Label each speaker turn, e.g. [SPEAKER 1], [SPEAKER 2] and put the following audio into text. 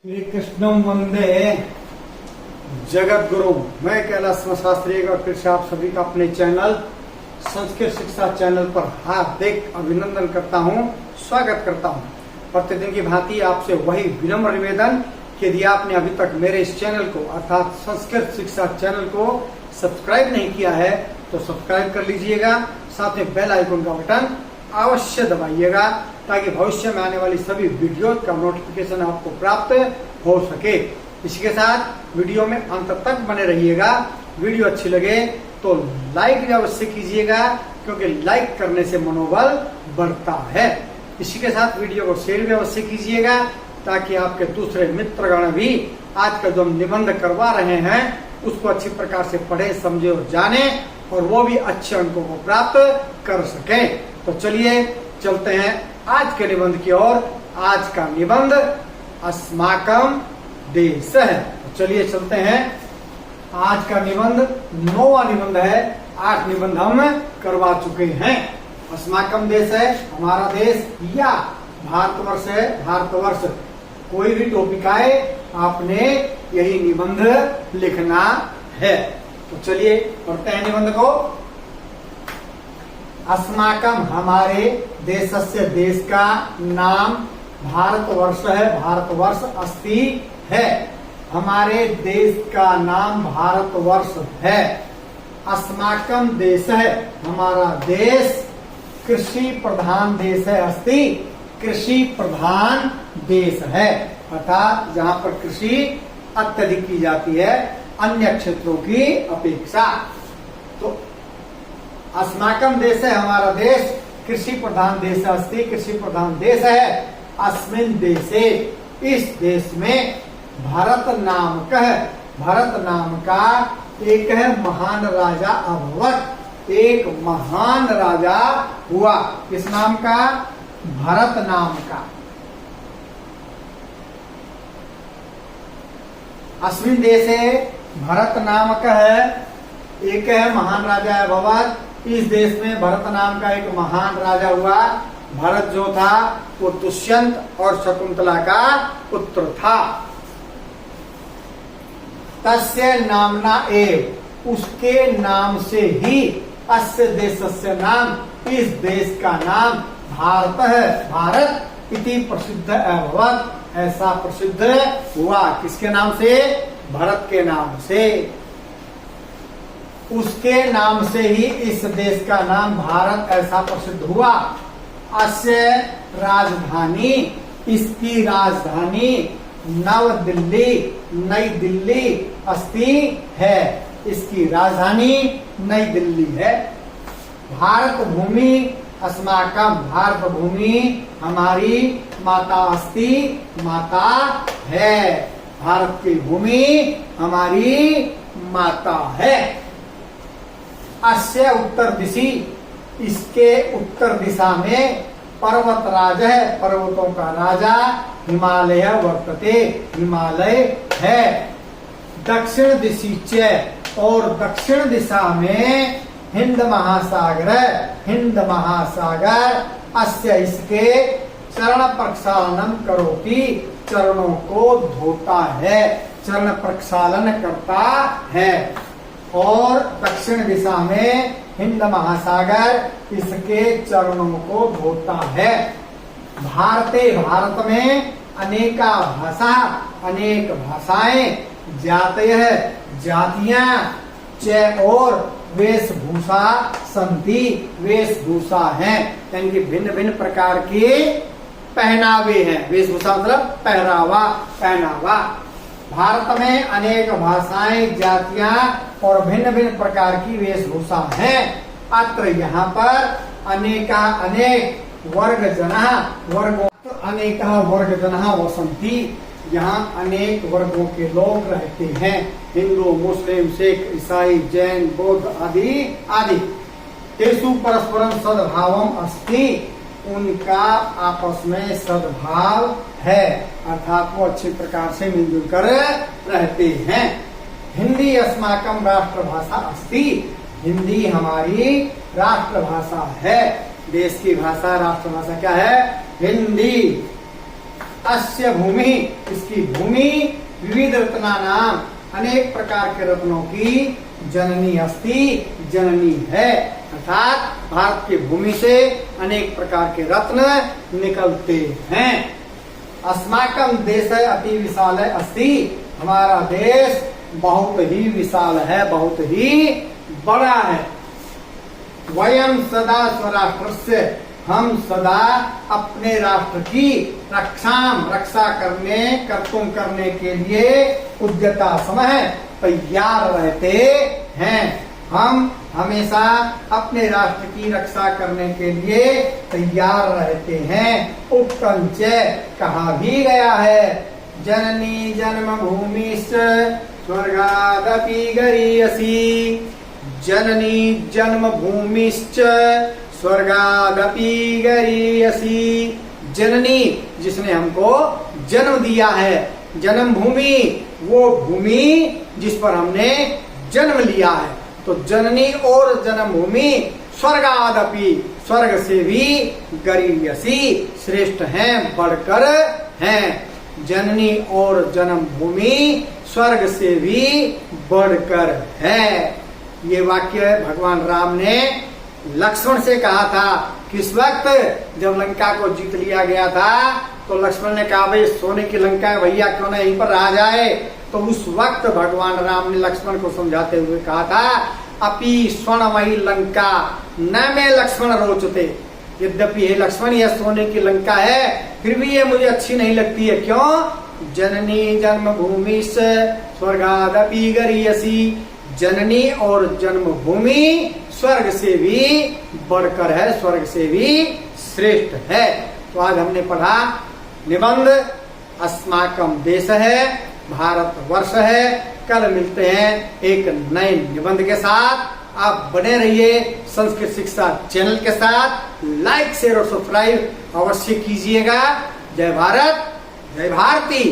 [SPEAKER 1] श्री कृष्णम वंदे जगत गुरु। मैं कैलाश शास्त्री एक बार फिर से आप सभी का अपने चैनल संस्कृत शिक्षा चैनल पर हार्दिक अभिनंदन करता हूं, स्वागत करता हूं। प्रतिदिन की भांति आपसे वही विनम्र निवेदन कि यदि आपने अभी तक मेरे इस चैनल को अर्थात संस्कृत शिक्षा चैनल को सब्सक्राइब नहीं किया है तो सब्सक्राइब कर लीजिएगा, साथ में बेल आइकन का बटन अवश्य दबाइएगा ताकि भविष्य में आने वाली सभी वीडियो का नोटिफिकेशन आपको प्राप्त हो सके। इसी के साथ वीडियो में अंत तक बने रहिएगा। वीडियो अच्छी लगे तो लाइक भी अवश्य कीजिएगा क्योंकि लाइक करने से मनोबल बढ़ता है। इसी के साथ वीडियो को शेयर भी अवश्य कीजिएगा ताकि आपके दूसरे मित्रगण भी आज का जो हम निबंध करवा रहे हैं उसको अच्छी प्रकार से पढ़े, समझे और जाने और वो भी अच्छे अंकों को प्राप्त कर सके। तो चलिए चलते हैं आज के निबंध की ओर। आज का निबंध अस्माकं देश है। तो चलिए चलते हैं। आज का निबंध 9वां निबंध है। 8 निबंध हम करवा चुके हैं। अस्माकं देश है हमारा देश या भारतवर्ष है भारतवर्ष। कोई भी टॉपिक आए आपने यही निबंध लिखना है। तो चलिए पढ़ते हैं निबंध को। अस्माकं हमारे देशस्य देश का नाम भारतवर्ष है भारतवर्ष अस्ति है। हमारे देश का नाम भारतवर्ष है। अस्माकं देश है हमारा देश कृषि प्रधान देश है अस्ति कृषि प्रधान देश है अर्थात जहाँ पर कृषि अत्यधिक की जाती है अन्य क्षेत्रों की अपेक्षा। तो अस्माकं देश है हमारा देश कृषि प्रधान देश अस्ति कृषि प्रधान देश है। अस्मिन् देशे इस देश में भरत नाम का एक है महान राजा अभवत। एक महान राजा हुआ। किस नाम का? भरत नाम का। अस्मिन् देशे भरत नाम का है एक है महान राजा अभवत। इस देश में भरत नाम का एक महान राजा हुआ। भरत जो था वो दुष्यंत और शकुंतला का पुत्र था। तस्य नामना एव उसके नाम से ही अस्य देशस्य नाम इस देश का नाम भारत है भारत इति प्रसिद्ध अभवत ऐसा प्रसिद्ध हुआ। किसके नाम से? भरत के नाम से। उसके नाम से ही इस देश का नाम भारत ऐसा प्रसिद्ध हुआ। अस्य राजधानी इसकी राजधानी नव दिल्ली नई दिल्ली अस्ति है। इसकी राजधानी नई दिल्ली है। भारत भूमि अस्माकं भारत भूमि हमारी माता अस्ति माता है। भारत की भूमि हमारी माता है। अस्य उत्तर दिशि इसके उत्तर दिशा में पर्वत राज है पर्वतों का राजा हिमालय वर्तते हिमालय है। दक्षिण दिशि च और दक्षिण दिशा में हिंद महासागर हिंद महासागर अस्य इसके चरण प्रक्षालनम करोति चरणों को धोता है चरण प्रक्षालन करता है। और दक्षिण दिशा में हिंद महासागर इसके चरणों को धोता है। भारते भारत में अनेका भाषा अनेक भाषाएं जातयः जातियां च और वेशभूषा संति वेशभूषा हैं यानी कि भिन्न भिन्न प्रकार के पहनावे हैं। वेशभूषा मतलब पहरावा पहनावा। भारत में अनेक भाषाएं जातियां और भिन्न भिन्न प्रकार की वेशभूषा है। अत्र यहाँ पर अनेका अनेक वर्ग जना वर्गों अनेका वर्ग जना वसंती यहाँ अनेक वर्गों के लोग रहते हैं। हिंदू मुस्लिम सिख ईसाई जैन बौद्ध आदि आदि। तेषु परस्परम सद्भावम अस्ति उनका आपस में सद्भाव है अर्थात वो अच्छी प्रकार से मिलजुल कर रहते हैं। हिंदी अस्माकं राष्ट्रभाषा अस्ति हिंदी हमारी राष्ट्रभाषा है। देश की भाषा राष्ट्रभाषा क्या है? हिंदी। अस्य भूमि, इसकी भूमि विविध रत्ना नाम, अनेक प्रकार के रत्नों की जननी अस्ति, जननी है। अर्थात भारत की भूमि से अनेक प्रकार के रत्न निकलते हैं। अस्माकं देश अति विशाल अस्ति, हमारा देश बहुत ही विशाल है, बहुत ही बड़ा है। वयं सदा स्वराष्ट्रस्य, हम सदा अपने राष्ट्र की रक्षा करने के लिए उद्यता समय तैयार रहते हैं। हम हमेशा अपने राष्ट्र की रक्षा करने के लिए तैयार रहते हैं। उक्तंच, कहा भी गया है, जननी जन्मभूमिश्च स्वर्गादपि गरीयसी, जननी जन्मभूमिश्च स्वर्गादपि गरीयसी। जननी, जिसने हमको जन्म दिया है, जन्म भूमि, वो भूमि जिस पर हमने जन्म लिया है। तो जननी और जन्म भूमि स्वर्गादपि, स्वर्ग से भी गरीयसी, श्रेष्ठ हैं, बढ़कर हैं। जननी और जन्म भूमि स्वर्ग से भी बढ़कर है। ये वाक्य भगवान राम ने लक्ष्मण से कहा था। किस वक्त? जब लंका को जीत लिया गया था तो लक्ष्मण ने कहा, भाई सोने की लंका है भैया, क्यों ना यहीं पर रहा जाए। तो उस वक्त भगवान राम ने लक्ष्मण को समझाते हुए कहा था, अपि स्वर्णमयी लंका न में लक्ष्मण रोचते। यद्यपि ये लक्ष्मण, यह सोने की लंका है, फिर भी ये मुझे अच्छी नहीं लगती है। क्यों? जननी जन्मभूमि से स्वर्गादपि गरीयसी, जननी और जन्मभूमि स्वर्ग से भी बढ़कर है, स्वर्ग से भी श्रेष्ठ है। तो आज हमने पढ़ा निबंध अस्माकं देश है, भारत वर्ष है। कल मिलते हैं एक नए निबंध के साथ। आप बने रहिए संस्कृत शिक्षा चैनल के साथ। लाइक शेयर और सब्सक्राइब अवश्य कीजिएगा। जय भारत, जय भारती।